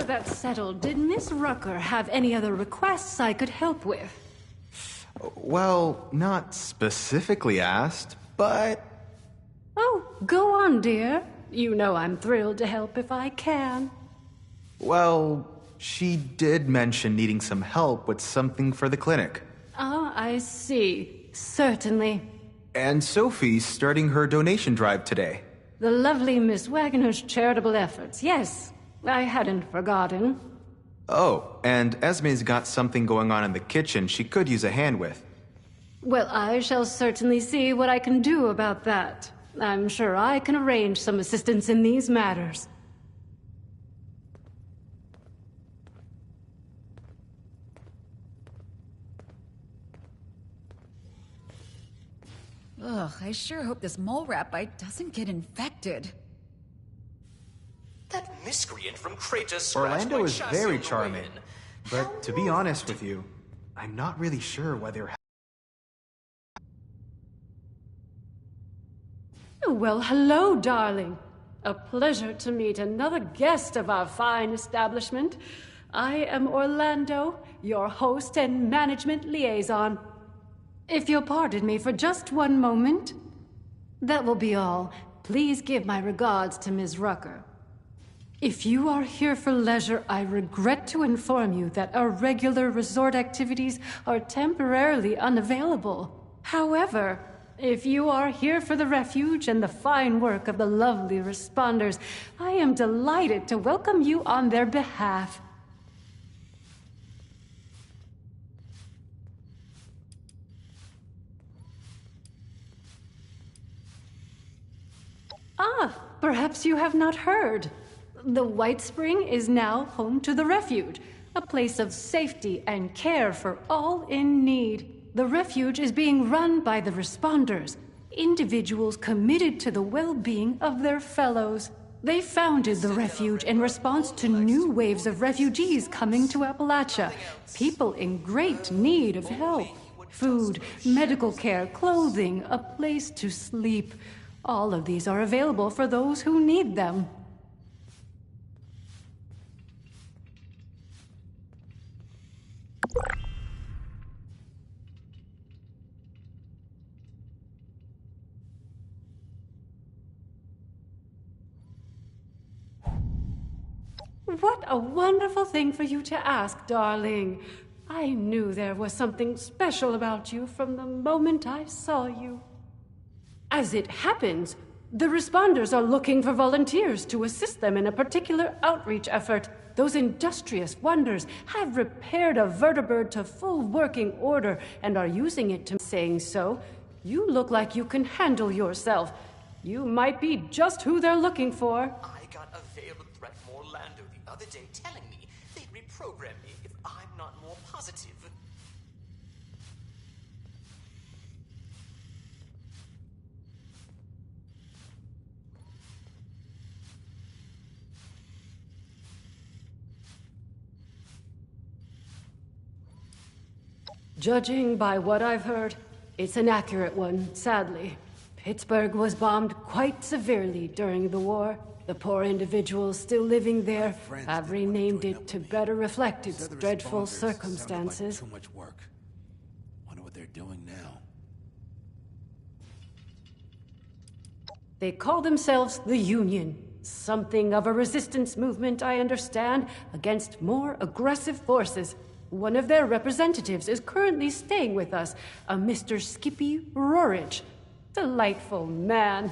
that's settled, did Miss Rucker have any other requests I could help with? Well, not specifically asked, but... Oh, go on, dear. You know I'm thrilled to help if I can. Well, she did mention needing some help with something for the clinic. Ah, I see. Certainly. And Sophie's starting her donation drive today. The lovely Miss Wagner's charitable efforts, yes. I hadn't forgotten. Oh, and Esme's got something going on in the kitchen she could use a hand with. Well, I shall certainly see what I can do about that. I'm sure I can arrange some assistance in these matters. Ugh, I sure hope this mole rat bite doesn't get infected. That miscreant from Kratos Orlando is chassis very on the charming, way in. but to be honest with you, I'm not really sure whether... Well, hello, darling. A pleasure to meet another guest of our fine establishment. I am Orlando, your host and management liaison. If you'll pardon me for just one moment. That will be all. Please give my regards to Ms. Rucker. If you are here for leisure, I regret to inform you that our regular resort activities are temporarily unavailable. However, if you are here for the refuge and the fine work of the lovely responders, I am delighted to welcome you on their behalf. Ah, perhaps you have not heard. The White Spring is now home to the refuge, a place of safety and care for all in need. The refuge is being run by the responders, individuals committed to the well-being of their fellows. They founded the refuge in response to new waves of refugees coming to Appalachia, people in great need of help. Food, medical care, clothing, a place to sleep. All of these are available for those who need them. What a wonderful thing for you to ask, darling. I knew there was something special about you from the moment I saw you. As it happens, the responders are looking for volunteers to assist them in a particular outreach effort. Those industrious wonders have repaired a vertibird to full working order and are using it to... Saying so, you look like you can handle yourself. You might be just who they're looking for. I got a veiled threat from Orlando the other day telling me they'd reprogram me if I'm not more positive. Judging by what I've heard, it's an accurate one, sadly. Pittsburgh was bombed quite severely during the war. The poor individuals still living there have renamed it to better reflect its dreadful circumstances. Too much work. Wonder what they're doing now. They call themselves the Union. Something of a resistance movement, I understand, against more aggressive forces. One of their representatives is currently staying with us, a Mr. Skippy Rorich. Delightful man.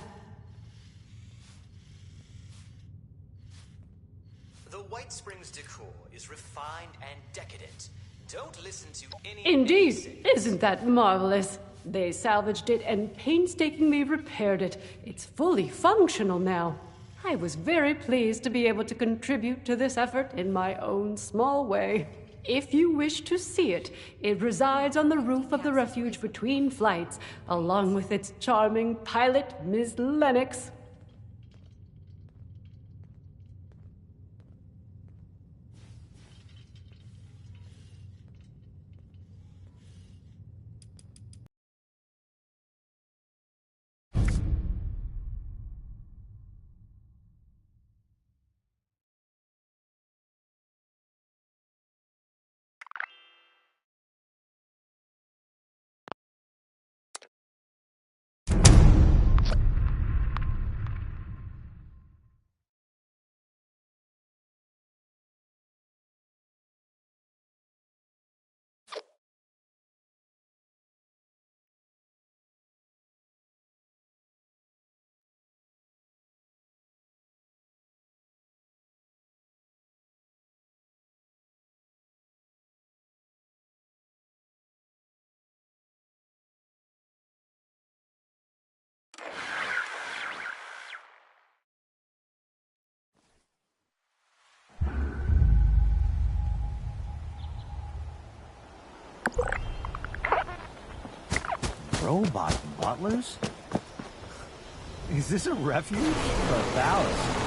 The White Springs decor is refined and decadent. Don't listen to any... Indeed, isn't that marvelous? They salvaged it and painstakingly repaired it. It's fully functional now. I was very pleased to be able to contribute to this effort in my own small way. If you wish to see it, it resides on the roof of the refuge between flights, along with its charming pilot, Ms. Lennox. Robot butlers? Is this a refuge or a palace?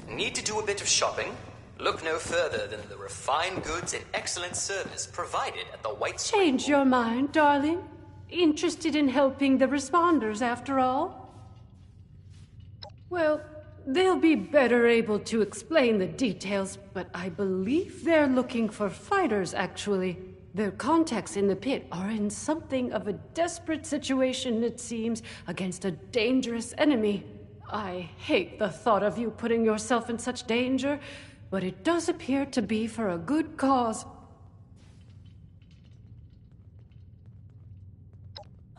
Need to do a bit of shopping? Look no further than the refined goods and excellent service provided at the White Spring. Change your mind, darling. Interested in helping the responders, after all? Well, they'll be better able to explain the details, but I believe they're looking for fighters, actually. Their contacts in the pit are in something of a desperate situation, it seems, against a dangerous enemy. I hate the thought of you putting yourself in such danger, but it does appear to be for a good cause.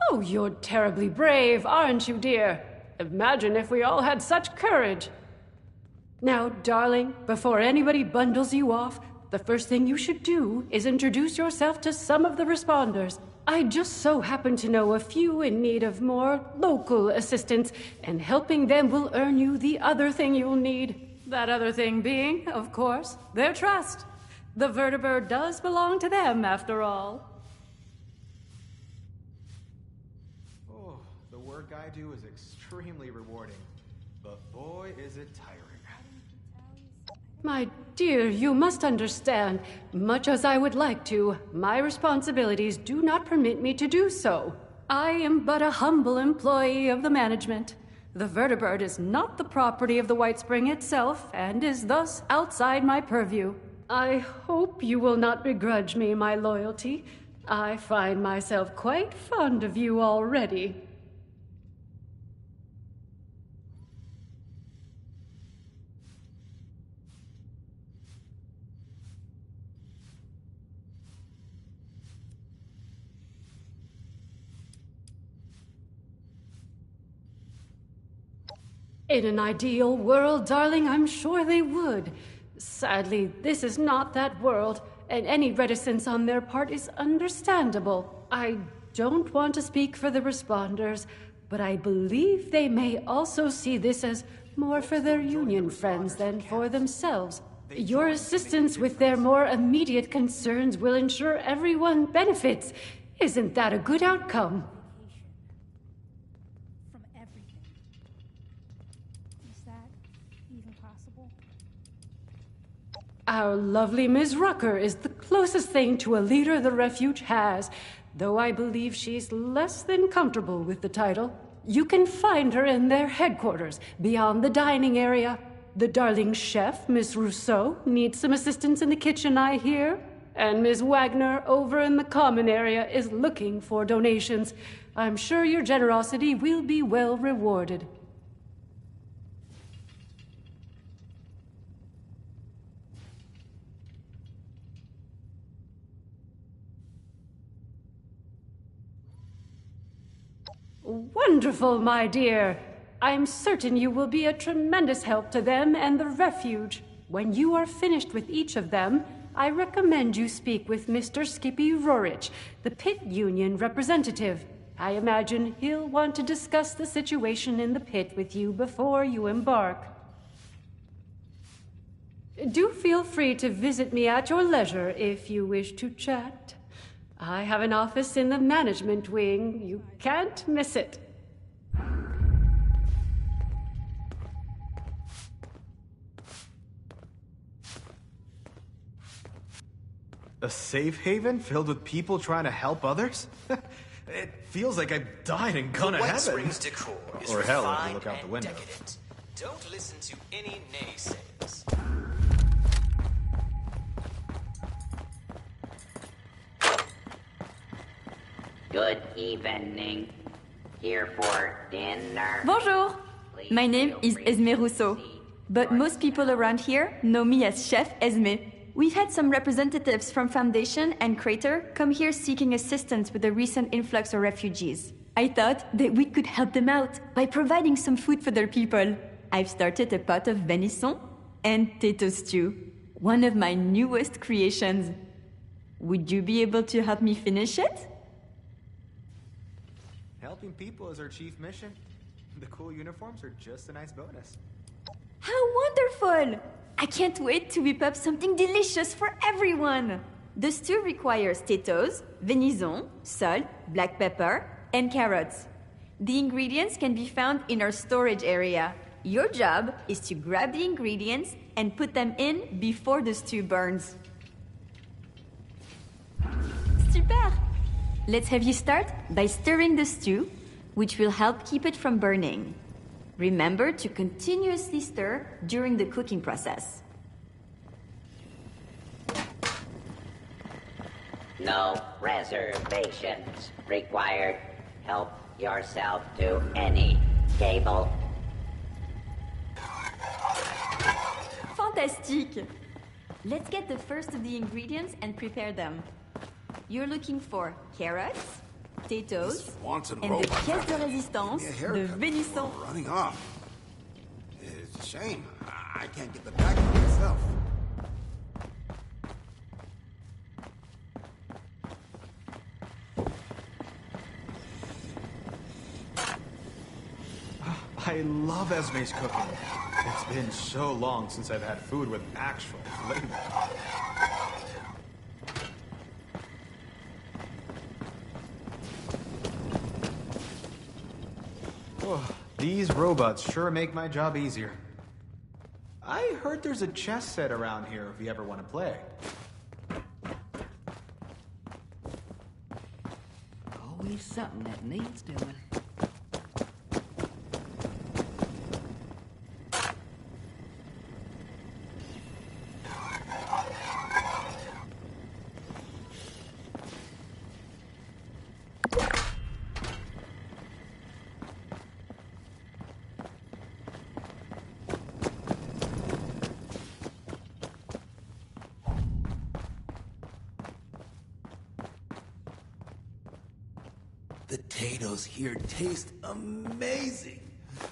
Oh, you're terribly brave, aren't you, dear? Imagine if we all had such courage. Now, darling, before anybody bundles you off, the first thing you should do is introduce yourself to some of the responders. I just so happen to know a few in need of more local assistance, and helping them will earn you the other thing you'll need. That other thing being, of course, their trust. The vertibird does belong to them, after all. Oh, the work I do is extremely rewarding, but boy, is it tiring. My dear, you must understand, much as I would like to, my responsibilities do not permit me to do so. I am but a humble employee of the management. The vertibird is not the property of the White Spring itself, and is thus outside my purview. I hope you will not begrudge me my loyalty. I find myself quite fond of you already. In an ideal world, darling, I'm sure they would. Sadly, this is not that world, and any reticence on their part is understandable. I don't want to speak for the responders, but I believe they may also see this as more for their union friends than for themselves. Your assistance with their more immediate concerns will ensure everyone benefits. Isn't that a good outcome? From everything. Is that even possible? Our lovely Ms. Rucker is the closest thing to a leader the refuge has, though I believe she's less than comfortable with the title. You can find her in their headquarters, beyond the dining area. The darling chef, Miss Rousseau, needs some assistance in the kitchen, I hear. And Ms. Wagner, over in the common area, is looking for donations. I'm sure your generosity will be well rewarded. Wonderful, my dear. I'm certain you will be a tremendous help to them and the refuge. When you are finished with each of them, I recommend you speak with Mr. Skippy Rorich, the pit union representative. I imagine he'll want to discuss the situation in the pit with you before you embark. Do feel free to visit me at your leisure if you wish to chat. I have an office in the management wing. You can't miss it. A safe haven filled with people trying to help others? It feels like I'm dying and gonna The White heaven. Springs decor is Or hell, if you refined look out the and window. decadent. Don't listen to any naysayers. Good evening. Here for dinner. Bonjour! My name is Esme Rousseau, but most people around here know me as Chef Esme. We've had some representatives from Foundation and Crater come here seeking assistance with the recent influx of refugees. I thought that we could help them out by providing some food for their people. I've started a pot of venison and potato stew, one of my newest creations. Would you be able to help me finish it? Helping people is our chief mission. The cool uniforms are just a nice bonus. How wonderful! I can't wait to whip up something delicious for everyone! The stew requires potatoes, venison, salt, black pepper, and carrots. The ingredients can be found in our storage area. Your job is to grab the ingredients and put them in before the stew burns. Super! Let's have you start by stirring the stew, which will help keep it from burning. Remember to continuously stir during the cooking process. No reservations required. Help yourself to any table. Fantastique! Let's get the first of the ingredients and prepare them. You're looking for carrots, potatoes, Wanton and the robot pièce de after résistance, me a the haircut venison. before running off. It's a shame. I can't get the bag for myself. I love Esme's cooking. It's been so long since I've had food with actual flavor. Oh, these robots sure make my job easier. I heard there's a chess set around here if you ever want to play. Always something that needs doing. The potatoes here taste amazing.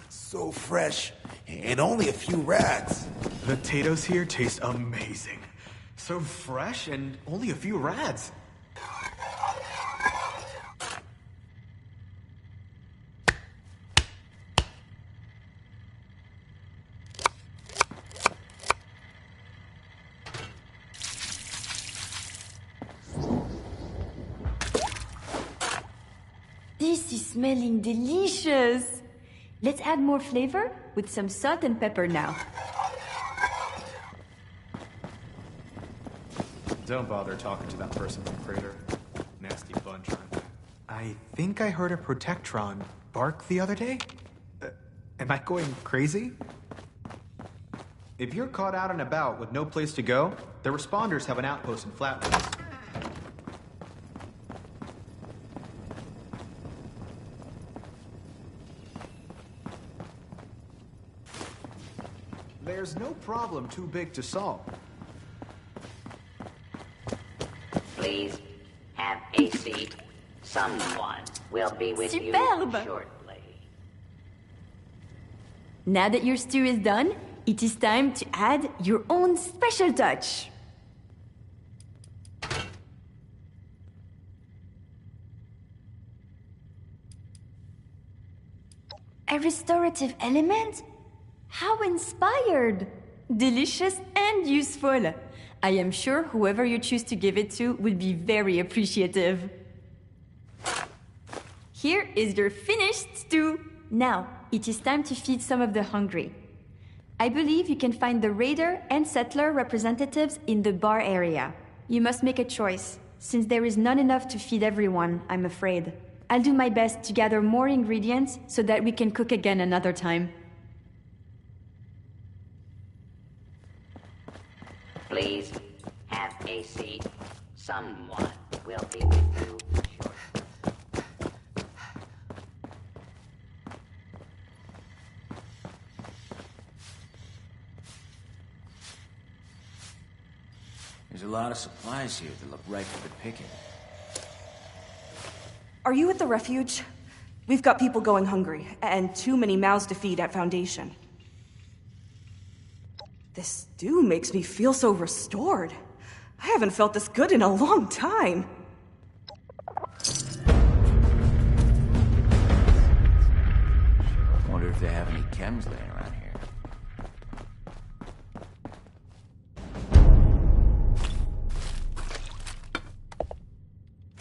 So fresh, and only a few rats. The potatoes here taste amazing. So fresh and only a few rads. This is smelling delicious! Let's add more flavor with some salt and pepper now. Don't bother talking to that person from Crater. Nasty bunch, aren't they? I think I heard a Protectron bark the other day. Am I going crazy? If you're caught out and about with no place to go, the responders have an outpost in Flatlands. There's no problem too big to solve. Please have a seat. Someone will be with Superbe! you shortly. Now that your stew is done, it is time to add your own special touch. A restorative element? How inspired! Delicious and useful. I am sure whoever you choose to give it to will be very appreciative. Here is your finished stew. Now, it is time to feed some of the hungry. I believe you can find the raider and settler representatives in the bar area. You must make a choice, since there is not enough to feed everyone, I'm afraid. I'll do my best to gather more ingredients so that we can cook again another time. Please have a seat. Someone will be with you shortly. There's a lot of supplies here that look ripe for the picking. Are you at the refuge? We've got people going hungry, and too many mouths to feed at Foundation. This stew makes me feel so restored. I haven't felt this good in a long time. Wonder if they have any chems laying around here.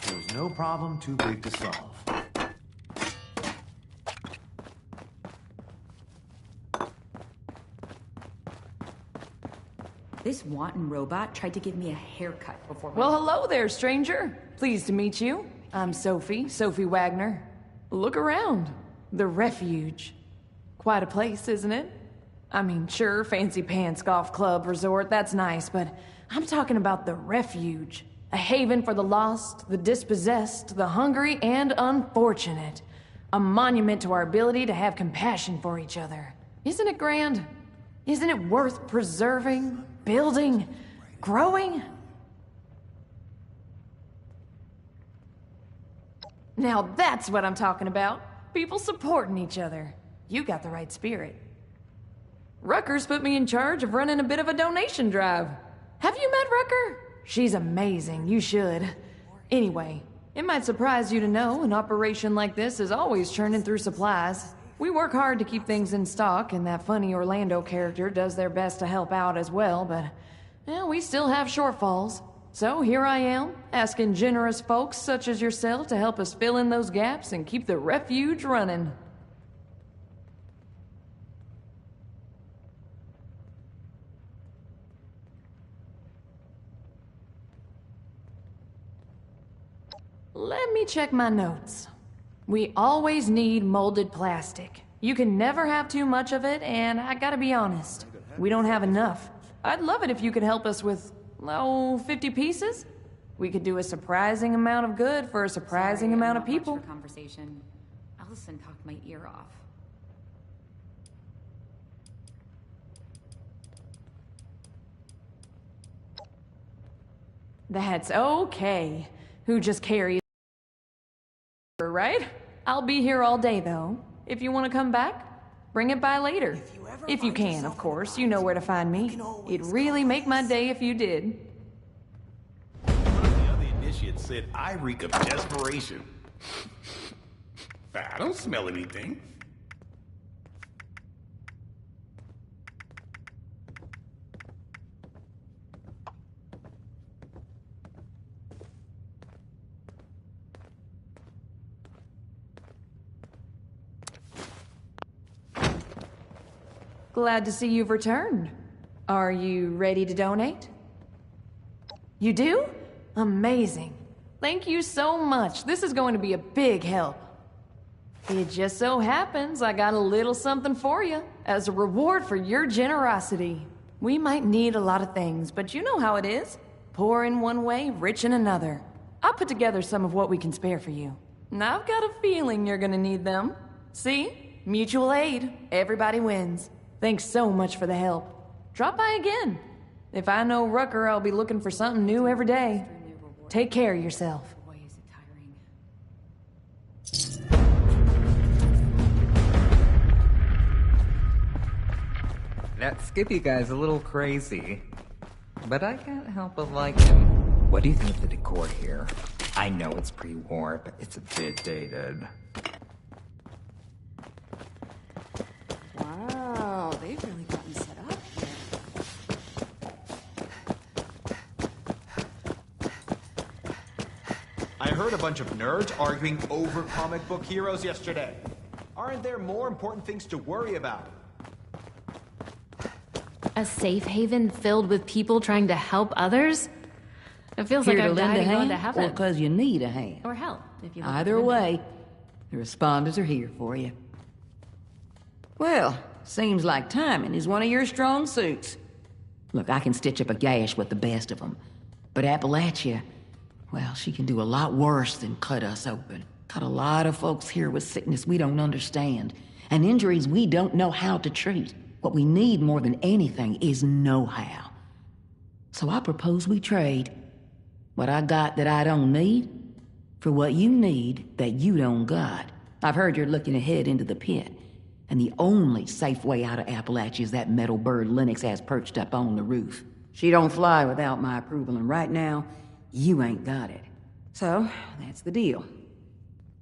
There's no problem too big to solve. This wanton robot tried to give me a haircut before. Well, hello there, stranger. Pleased to meet you. I'm Sophie Wagner. Look around. The Refuge. Quite a place, isn't it? I mean, sure, fancy pants, golf club, resort, that's nice, but I'm talking about the Refuge. A haven for the lost, the dispossessed, the hungry, and unfortunate. A monument to our ability to have compassion for each other. Isn't it grand? Isn't it worth preserving, building, growing? Now that's what I'm talking about. People supporting each other. You got the right spirit. Rucker's put me in charge of running a bit of a donation drive. Have you met Rucker? She's amazing, you should. Anyway, it might surprise you to know an operation like this is always churning through supplies. We work hard to keep things in stock, and that funny Orlando character does their best to help out as well, but we still have shortfalls. So here I am, asking generous folks such as yourself to help us fill in those gaps and keep the Refuge running. Let me check my notes. We always need molded plastic. You can never have too much of it, and I gotta be honest, we don't have enough. I'd love it if you could help us with, 50 pieces? We could do a surprising amount of good for a surprising amount of people. Conversation. Allison talked my ear off. That's okay. Who just carries, right? I'll be here all day, though. If you want to come back, bring it by later. If you can, of course. You know where to find me. It'd really make my day if you did. One of the other initiates said I reek of desperation. I don't smell anything. Glad to see you've returned. Are you ready to donate? You do? Amazing. Thank you so much. This is going to be a big help. It just so happens I got a little something for you as a reward for your generosity. We might need a lot of things, but you know how it is. Poor in one way, rich in another. I'll put together some of what we can spare for you. And I've got a feeling you're gonna need them. See? Mutual aid. Everybody wins. Thanks so much for the help. Drop by again. If I know Rucker, I'll be looking for something new every day. Take care of yourself. Boy, is it tiring. That Skippy guy's a little crazy, but I can't help but like him. What do you think of the decor here? I know it's pre-war, but it's a bit dated. Wow, they've really gotten set up here. I heard a bunch of nerds arguing over comic book heroes yesterday. Aren't there more important things to worry about? A safe haven filled with people trying to help others? It feels like I'm dying to go into heaven. Or because you need a hand. Or help, if you look Either way, the responders are here for you. Well, seems like timing is one of your strong suits. Look, I can stitch up a gash with the best of them. But Appalachia, well, she can do a lot worse than cut us open. Got a lot of folks here with sickness we don't understand, and injuries we don't know how to treat. What we need more than anything is know-how. So I propose we trade what I got that I don't need for what you need that you don't got. I've heard you're looking ahead into the pit, and the only safe way out of Appalachia is that metal bird Lennox has perched up on the roof. She don't fly without my approval, and right now, you ain't got it. So, that's the deal.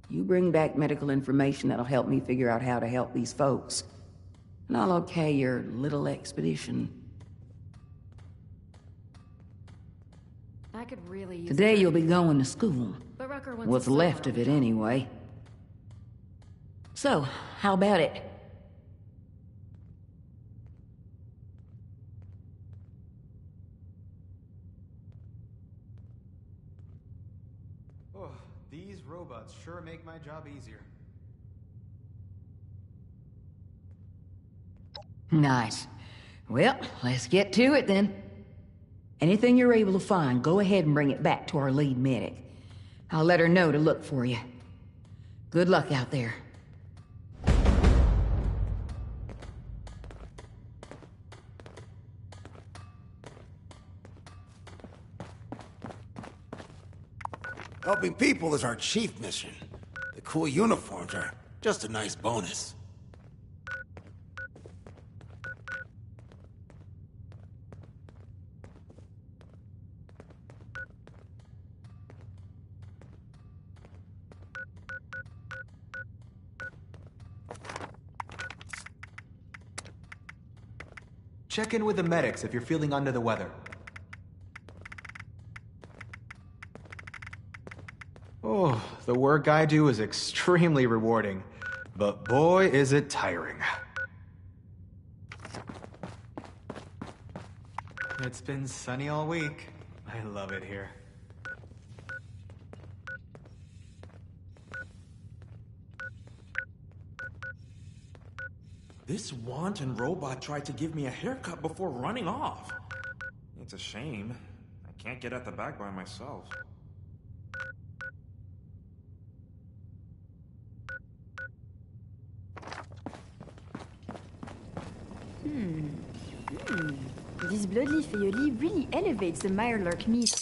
You bring back medical information that'll help me figure out how to help these folks, and I'll okay your little expedition. I could really use Today you'll be going to school. But Rucker wants What's a left of it anyway. So, how about it? Oh, these robots sure make my job easier. Nice. Well, let's get to it then. Anything you're able to find, go ahead and bring it back to our lead medic. I'll let her know to look for you. Good luck out there. Helping people is our chief mission. The cool uniforms are just a nice bonus. Check in with the medics if you're feeling under the weather. Oh, the work I do is extremely rewarding, but boy is it tiring. It's been sunny all week. I love it here. This wanton robot tried to give me a haircut before running off. It's a shame. I can't get at the bag by myself. This bloodleaf aioli really elevates the mirelurk meat.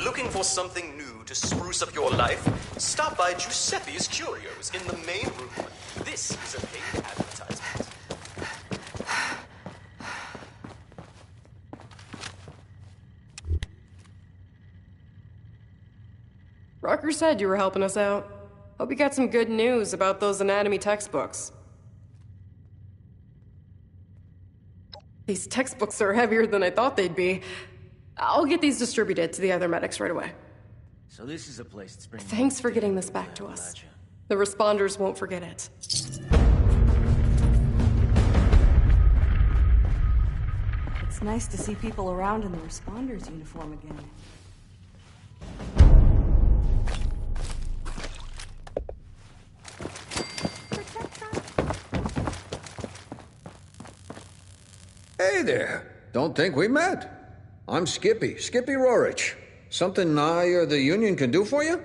Looking for something new to spruce up your life? Stop by Giuseppe's Curios in the main room. This is a paid advertisement. Rucker said you were helping us out. Hope you got some good news about those anatomy textbooks. These textbooks are heavier than I thought they'd be. I'll get these distributed to the other medics right away. So this is a place that's bringing... Thanks for getting this back to us. The responders won't forget it. It's nice to see people around in the responders' uniform again. Hey there. Don't think we met. I'm Skippy Rorich. Something I or the Union can do for you?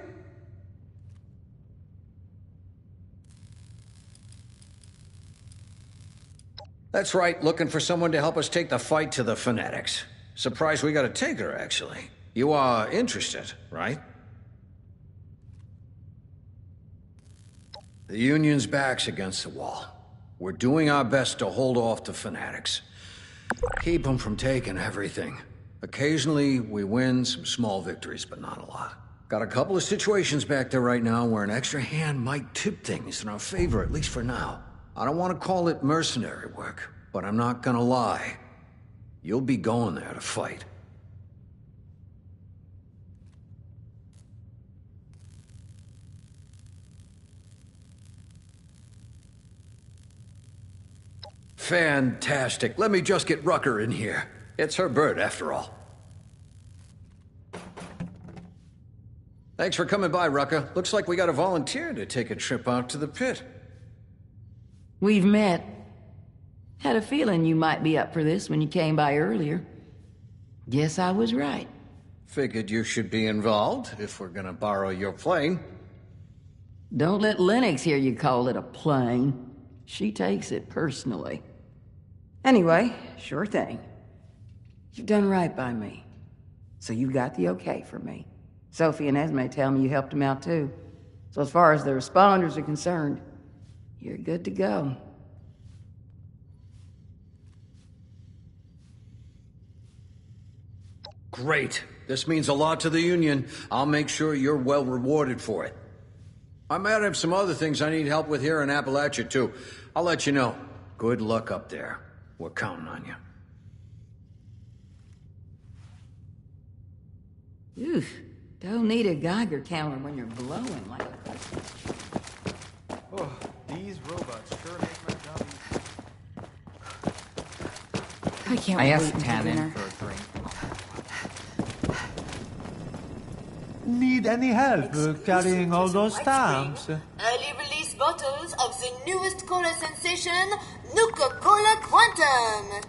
That's right, looking for someone to help us take the fight to the Fanatics. Surprised we got a taker, actually. You are interested, right? The Union's back's against the wall. We're doing our best to hold off the Fanatics. Keep them from taking everything. Occasionally, we win some small victories, but not a lot. Got a couple of situations back there right now where an extra hand might tip things in our favor, at least for now. I don't want to call it mercenary work, but I'm not gonna lie. You'll be going there to fight. Fantastic. Let me just get Rucker in here. It's her bird, after all. Thanks for coming by, Rucker. Looks like we got a volunteer to take a trip out to the pit. We've met. Had a feeling you might be up for this when you came by earlier. Guess I was right. Figured you should be involved, if we're gonna borrow your plane. Don't let Lennox hear you call it a plane. She takes it personally. Anyway, sure thing. You've done right by me. So you got the okay from me. Sophie and Esme tell me you helped them out too. So as far as the responders are concerned, you're good to go. Great. This means a lot to the Union. I'll make sure you're well rewarded for it. I might have some other things I need help with here in Appalachia, too. I'll let you know. Good luck up there. We're counting on you. Oof. Don't need a Geiger counter when you're glowing like that. Oh, these robots sure make my job easy. I can't I wait asked until Tannen dinner. for a drink. Need any help carrying all those stamps? Early release bottles of the newest cola sensation, Nuka-Cola Quantum.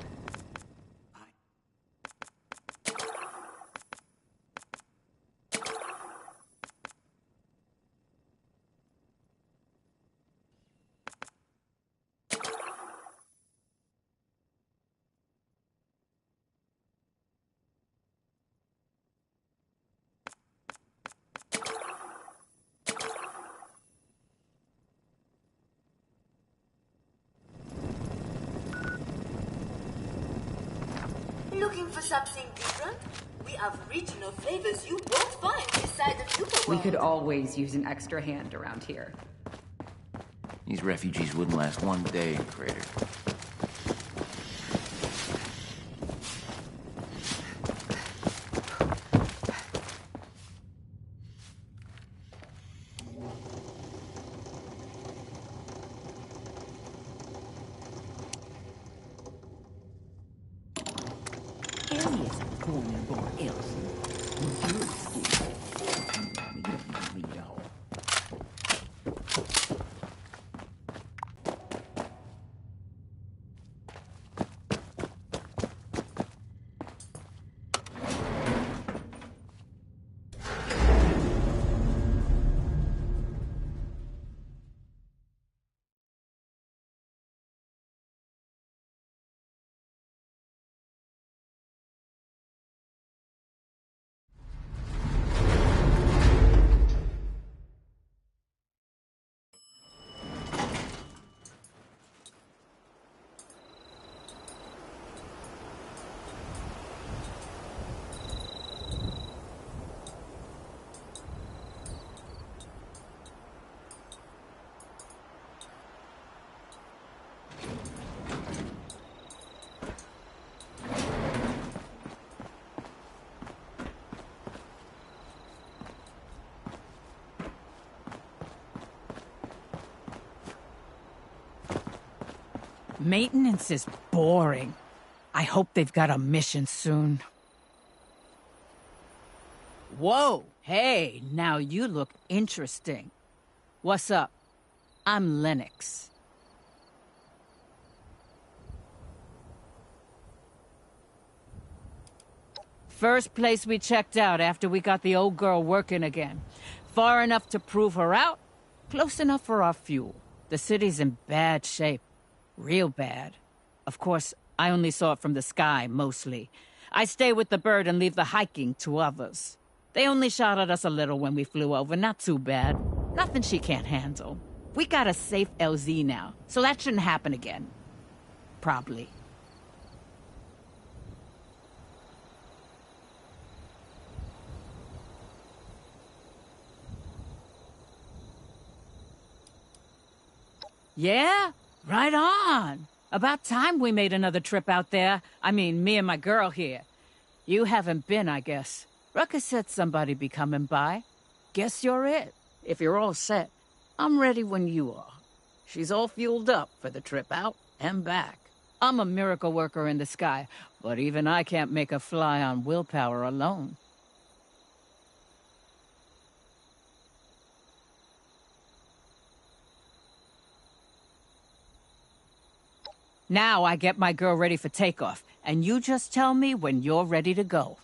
Looking for something different? We have regional flavors you won't find beside the Nuka We world. could always use an extra hand around here. These refugees wouldn't last one day in Crater. Maintenance is boring. I hope they've got a mission soon. Whoa, hey, now you look interesting. What's up? I'm Lennox. First place we checked out after we got the old girl working again. Far enough to prove her out, close enough for our fuel. The city's in bad shape. Real bad. Of course, I only saw it from the sky, mostly. I stay with the bird and leave the hiking to others. They only shot at us a little when we flew over, not too bad. Nothing she can't handle. We got a safe LZ now, so that shouldn't happen again. Probably. Yeah? Right on. About time we made another trip out there. I mean, me and my girl here. You haven't been, I guess. Ruckus said somebody'd be coming by. Guess you're it. If you're all set, I'm ready when you are. She's all fueled up for the trip out and back. I'm a miracle worker in the sky, but even I can't make her fly on willpower alone. Now I get my girl ready for takeoff, and you just tell me when you're ready to go.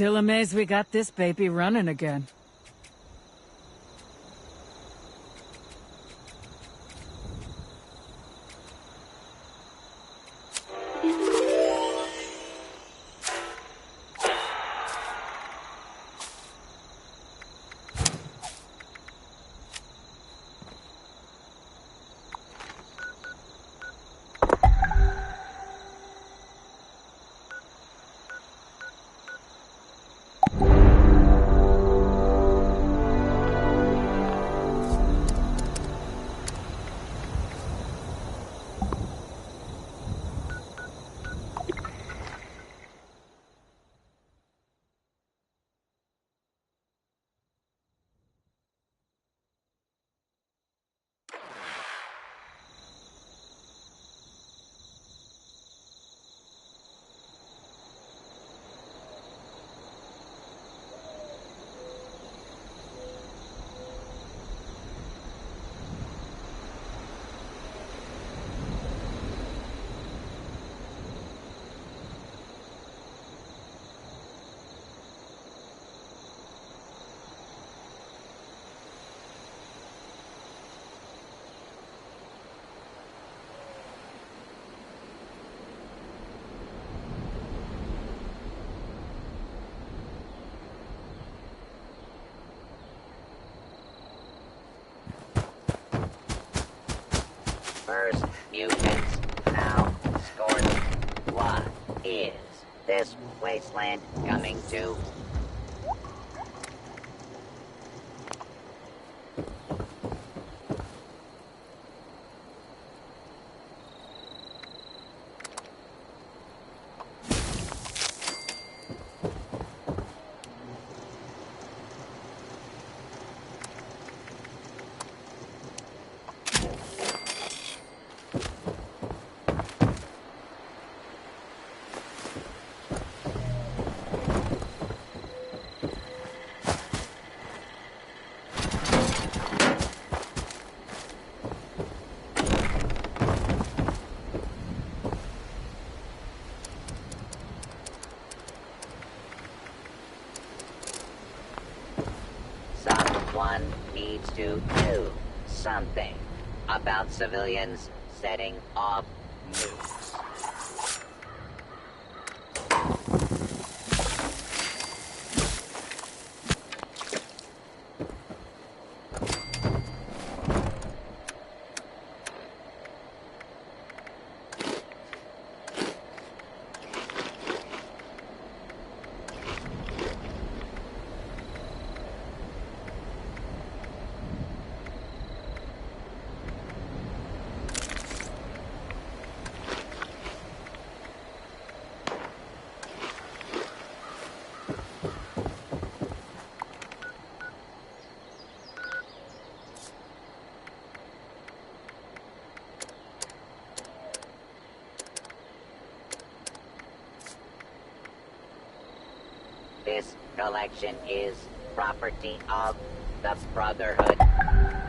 Still amazed we got this baby running again. First mutants, now Scorch. What is this wasteland coming to? Someone needs to do something about civilians setting off nukes. This collection is property of the Brotherhood.